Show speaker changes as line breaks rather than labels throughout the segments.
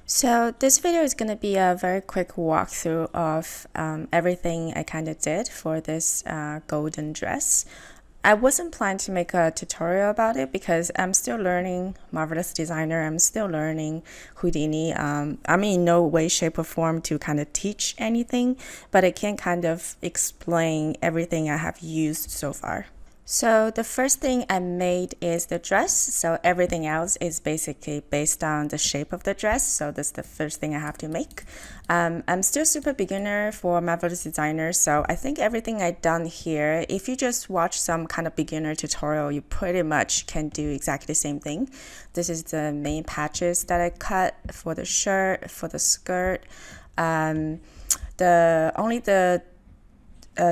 So this video is going to be a very quick walkthrough of everything I kind of did for this golden dress. I wasn't planning to make a tutorial about it because I'm still learning Marvelous Designer. I'm still learning Houdini. I'm in no way, shape, or form to kind of teach anything, but I can kind of explain everything I have used so far. So the first thing I made is the dress. So everything else is basically based on the shape of the dress. So that's the first thing I have to make. I'm still super beginner for Marvelous Designer. So I think everything I've done here, if you just watch some kind of beginner tutorial, you pretty much can do exactly the same thing. This is the main patches that I cut for the shirt, for the skirt. Only the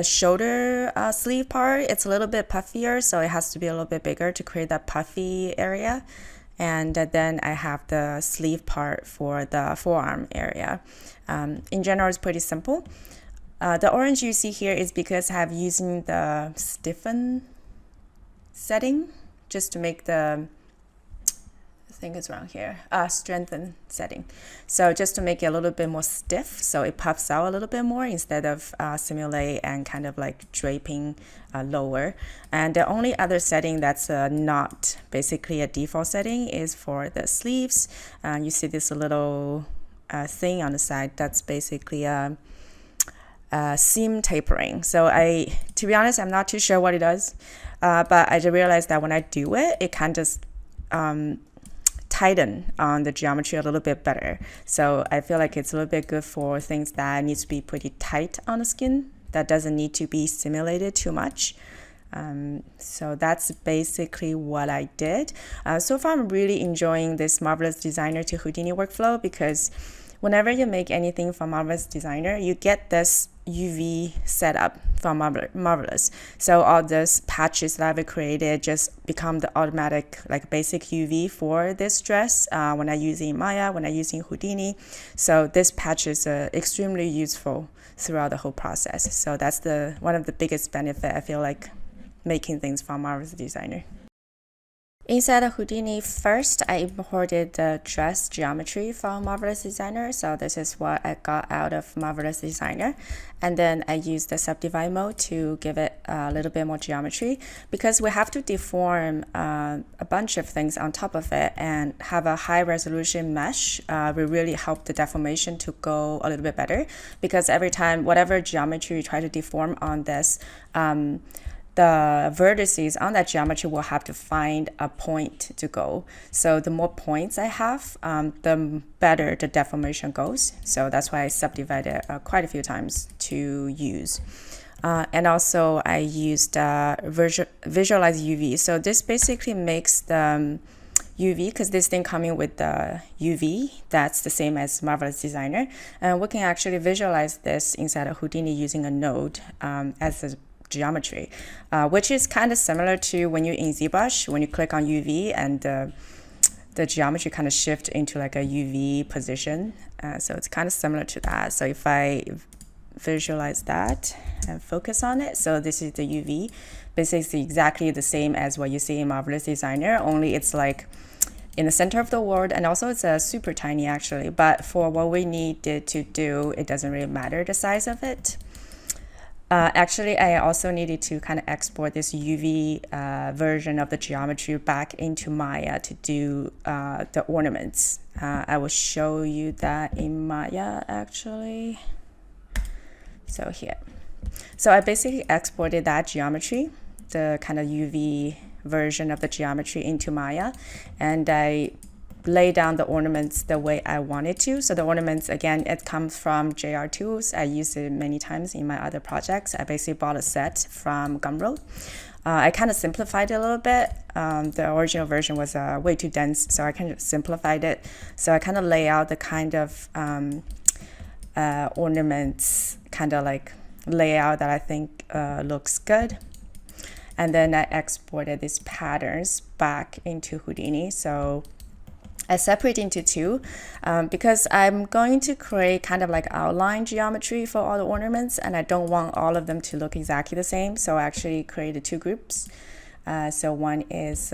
shoulder sleeve part, it's a little bit puffier, so it has to be a little bit bigger to create that puffy area. And then I have the sleeve part for the forearm area. In general, it's pretty simple. The orange you see here is because I have using the stiffen setting just to make the, I think it's around here, strengthen setting. So just to make it a little bit more stiff, so it puffs out a little bit more instead of simulate and kind of like draping lower. And the only other setting that's not basically a default setting is for the sleeves. You see this little thing on the side that's basically a seam tapering. So to be honest, I'm not too sure what it does, but I just realized that when I do it, it can just tighten on the geometry a little bit better. So I feel like it's a little bit good for things that needs to be pretty tight on the skin, that doesn't need to be simulated too much. So that's basically what I did. So far, I'm really enjoying this Marvelous Designer to Houdini workflow because whenever you make anything from Marvelous Designer, you get this UV setup from Marvelous. So all these patches that I've created just become the automatic like basic UV for this dress when I use in Maya, when I use in Houdini. So this patch is extremely useful throughout the whole process. So that's one of the biggest benefit I feel like making things from Marvelous Designer. Inside of Houdini, first I imported the dress geometry from Marvelous Designer. So this is what I got out of Marvelous Designer. And then I used the subdivide mode to give it a little bit more geometry because we have to deform a bunch of things on top of it and have a high resolution mesh will really help the deformation to go a little bit better because every time, whatever geometry you try to deform on this, the vertices on that geometry will have to find a point to go. So the more points I have, the better the deformation goes. So that's why I subdivided quite a few times to use. And also I used visualize UV. So this basically makes the UV, because this thing coming with the UV, that's the same as Marvelous Designer. And we can actually visualize this inside of Houdini using a node as a geometry, which is kind of similar to when you're in ZBrush, when you click on UV and the geometry kind of shift into like a UV position. So it's kind of similar to that. So if I visualize that and focus on it, so this is the UV, basically exactly the same as what you see in Marvelous Designer, only it's like in the center of the world, and also it's super tiny actually, but for what we needed to do, it doesn't really matter the size of it. Actually, I also needed to kind of export this UV version of the geometry back into Maya to do the ornaments. I will show you that in Maya actually. So here. So I basically exported that geometry, the kind of UV version of the geometry into Maya, and I lay down the ornaments the way I wanted to. So the ornaments, again, it comes from JR Tools. I use it many times in my other projects. I basically bought a set from Gumroad. I kind of simplified it a little bit. The original version was way too dense, so I kind of simplified it. So I kind of lay out the kind of ornaments, kind of like layout that I think looks good. And then I exported these patterns back into Houdini. So I separate into two because I'm going to create kind of like outline geometry for all the ornaments, and I don't want all of them to look exactly the same. So I actually created two groups. So one is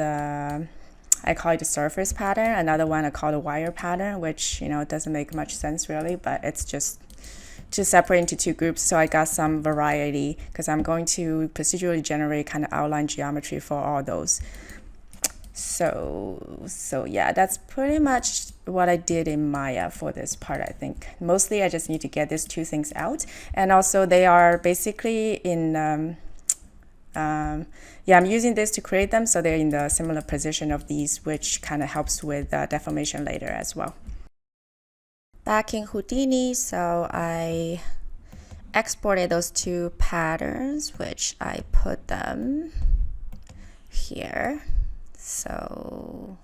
I call it the surface pattern. Another one I call the wire pattern, which, doesn't make much sense really, but it's just to separate into two groups. So I got some variety because I'm going to procedurally generate kind of outline geometry for all those. So yeah, that's pretty much what I did in Maya for this part. I think mostly I just need to get these two things out, and also they are basically in yeah, I'm using this to create them, so they're in the similar position of these, which kind of helps with deformation later as well. Back in Houdini, so I exported those two patterns, which I put them here. So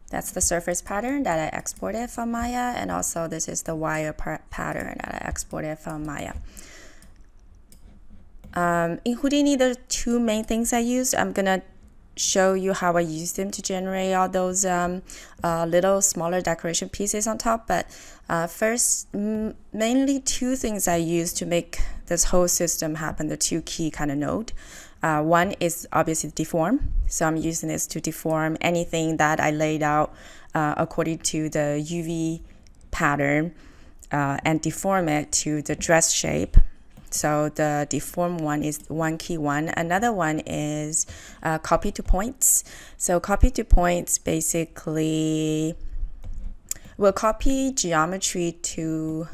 that's the surface pattern that I exported from Maya, and also this is the wire pattern that I exported from Maya. In Houdini, there are two main things I used. I'm gonna show you how I use them to generate all those little smaller decoration pieces on top. But first, mainly two things I use to make this whole system happen, the two key kind of node. One is obviously deform. So I'm using this to deform anything that I laid out according to the UV pattern and deform it to the dress shape. So the deform one is one key one. Another one is copy to points. So copy to points basically will copy geometry to,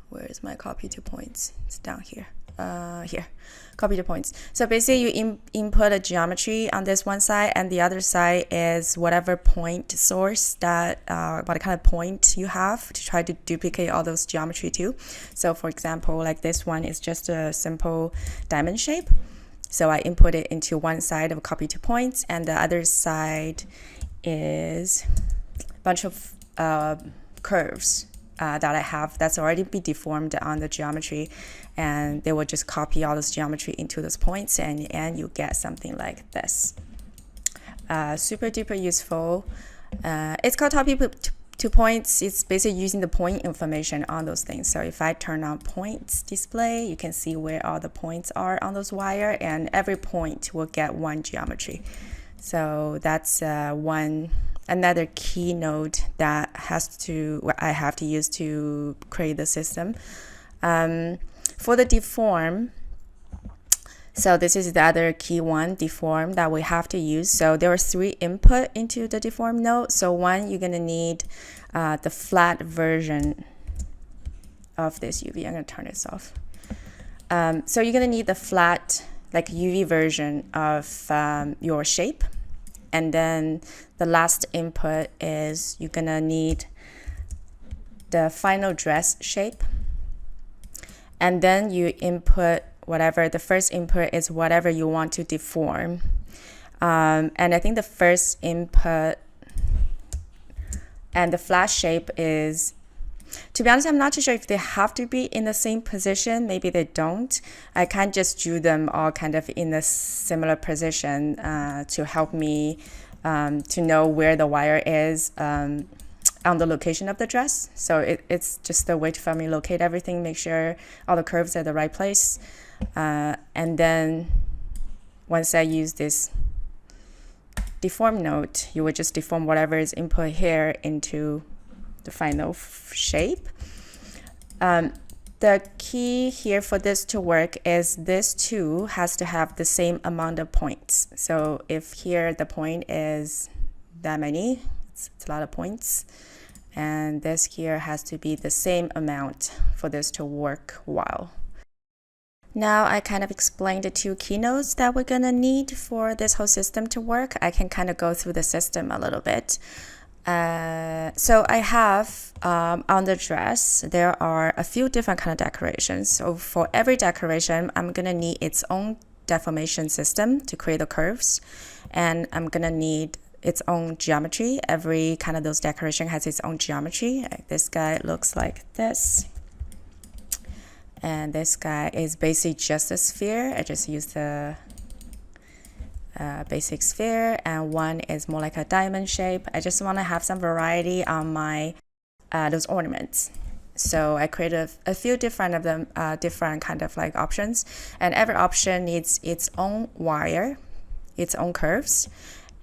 where is my copy to points? It's down here. Here, copy to points. So basically you input a geometry on this one side, and the other side is whatever point source that, what kind of point you have to try to duplicate all those geometry too. So for example, like this one is just a simple diamond shape. So I input it into one side of copy to points, and the other side is a bunch of curves that I have that's already been deformed on the geometry, and they will just copy all this geometry into those points, and you get something like this. Super duper useful. It's called copy to points. It's basically using the point information on those things. So if I turn on points display, you can see where all the points are on those wire, and every point will get one geometry. So that's another key node that I have to use to create the system. For the deform, so this is the other key one, deform, that we have to use. So there are three input into the deform node. So one, you're gonna need the flat version of this UV. I'm gonna turn this off. So you're gonna need the flat, like UV version of your shape. And then the last input is you're gonna need the final dress shape. And then you input whatever, the first input is whatever you want to deform. And I think the first input and the flat shape is, to be honest, I'm not too sure if they have to be in the same position. Maybe they don't. I can't just drew them all kind of in a similar position to help me to know where the wire is on the location of the dress. So it's just a way for me to locate everything, make sure all the curves are the right place. And then once I use this deform node, you would just deform whatever is input here into the final shape. The key here for this to work is this too has to have the same amount of points. So if here the point is that many, it's a lot of points, and this here has to be the same amount for this to work well. Now I kind of explained the two keynotes that we're gonna need for this whole system to work. I can kind of go through the system a little bit. So I have on the dress, there are a few different kind of decorations. So for every decoration, I'm gonna need its own deformation system to create the curves, and I'm gonna need its own geometry. Every kind of those decoration has its own geometry. Like this guy looks like this. And this guy is basically just a sphere. I just used the basic sphere, and one is more like a diamond shape. I just want to have some variety on my those ornaments. So I created a few different of them, different kind of like options, and every option needs its own wire, its own curves,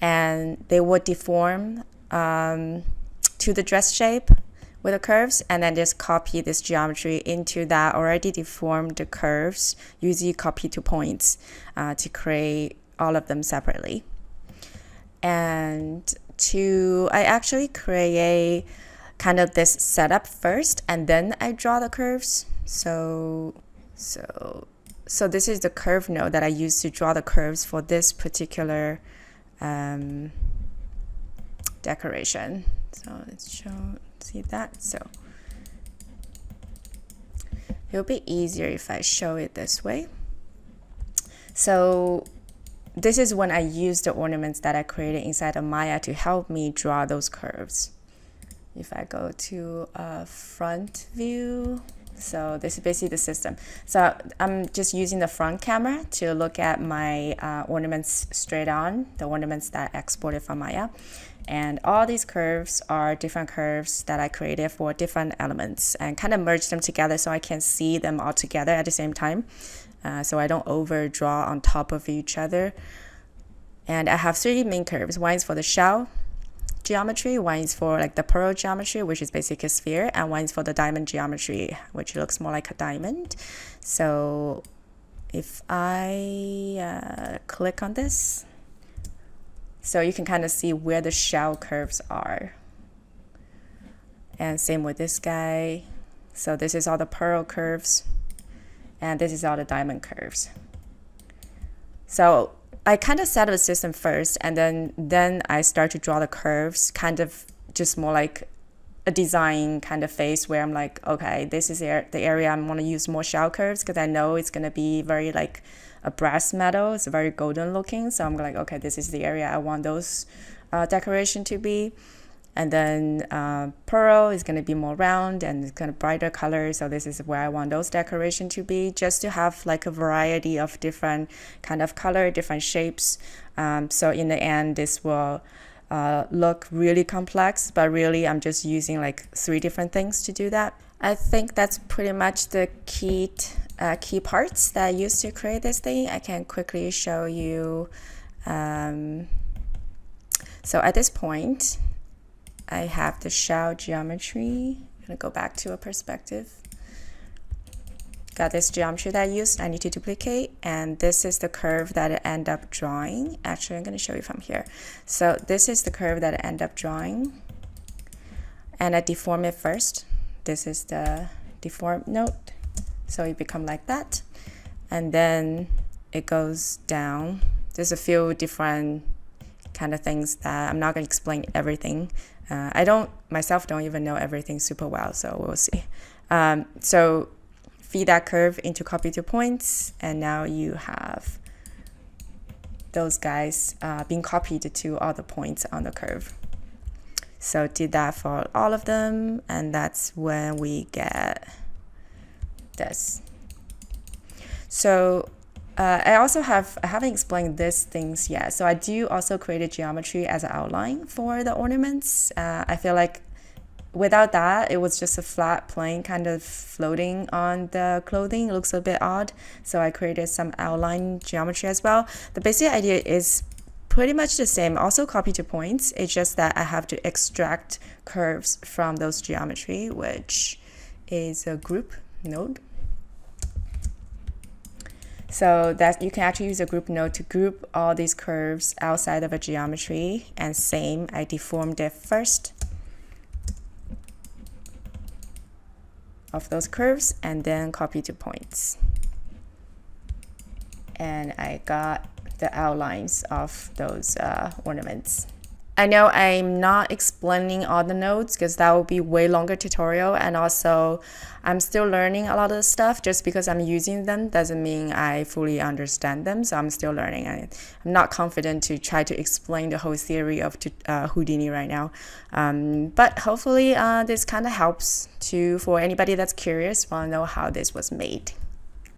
and they will deform to the dress shape with the curves, and then just copy this geometry into that already deformed curves, usually copy to points to create all of them separately. And I actually create kind of this setup first, and then I draw the curves. So this is the curve node that I use to draw the curves for this particular decoration. So let's see that. So it'll be easier if I show it this way. So this is when I use the ornaments that I created inside of Maya to help me draw those curves. If I go to a front view, so this is basically the system. So I'm just using the front camera to look at my ornaments straight on, the ornaments that I exported from Maya. And all these curves are different curves that I created for different elements and kind of merge them together so I can see them all together at the same time. So I don't overdraw on top of each other. And I have 3 main curves. One is for the shell geometry, one is for like the pearl geometry, which is basically a sphere, and one is for the diamond geometry, which looks more like a diamond. So if I click on this, so you can kind of see where the shell curves are. And same with this guy. So this is all the pearl curves, and this is all the diamond curves. So I kind of set up a system first, and then I start to draw the curves, kind of just more like a design kind of phase where I'm like, okay, this is the area I'm going to use more shell curves because I know it's going to be very like a brass metal. It's very golden looking. So I'm like, okay, this is the area I want those decoration to be. And then pearl is going to be more round and it's kind of brighter color. So this is where I want those decoration to be, just to have like a variety of different kind of color, different shapes. So in the end, this will look really complex, but really I'm just using like 3 different things to do that. I think that's pretty much the key parts that I used to create this thing. I can quickly show you. So at this point, I have the shell geometry. I'm gonna go back to a perspective. Got this geometry that I used, I need to duplicate, and this is the curve that I end up drawing. Actually, I'm gonna show you from here. So this is the curve that I end up drawing, and I deform it first. This is the deform node, so it becomes like that, and then it goes down. There's a few different kind of things that I'm not gonna explain everything. I don't even know everything super well, so we'll see. So feed that curve into copy to points, and now you have those guys being copied to all the points on the curve. So did that for all of them, and that's when we get this. So I haven't explained these things yet. So I do also create a geometry as an outline for the ornaments. I feel like without that, it was just a flat plane kind of floating on the clothing. It looks a bit odd. So I created some outline geometry as well. The basic idea is pretty much the same, also copy to points. It's just that I have to extract curves from those geometry, which is a group node. So that you can actually use a group node to group all these curves outside of a geometry. And same, I deformed it first of those curves and then copy to points. And I got the outlines of those ornaments. I know I'm not explaining all the nodes because that will be way longer tutorial, and also I'm still learning a lot of the stuff. Just because I'm using them doesn't mean I fully understand them, so I'm still learning. I'm not confident to try to explain the whole theory of Houdini right now, but hopefully this kind of helps for anybody that's curious, want to know how this was made.